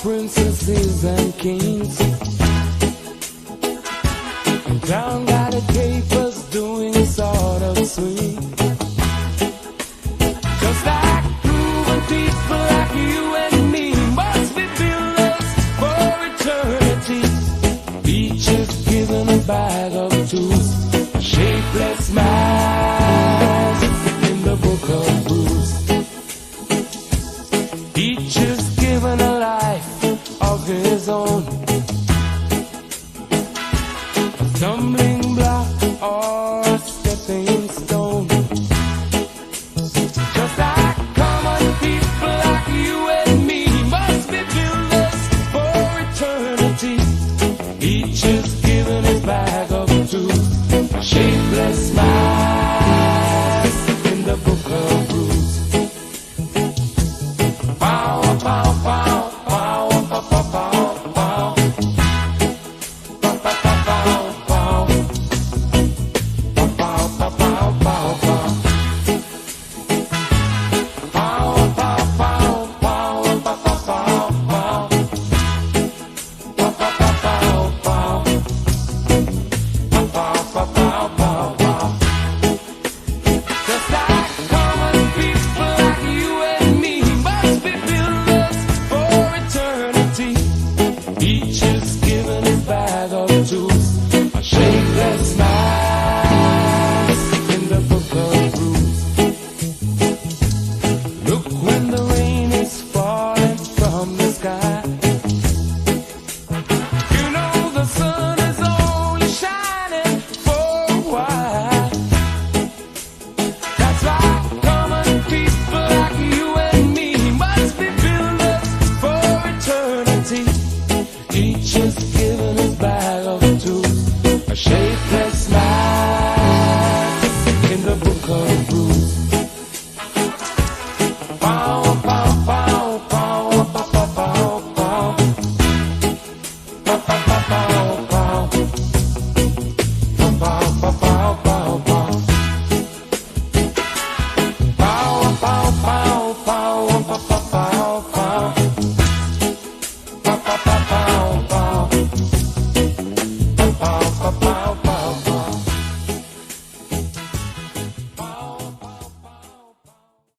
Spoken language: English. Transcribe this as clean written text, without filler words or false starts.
princesses and kings. Down by the capers doing sort of swing. Just like proven people like you and me must be builders for eternity. Each is given a bag of tools, a shapeless mind.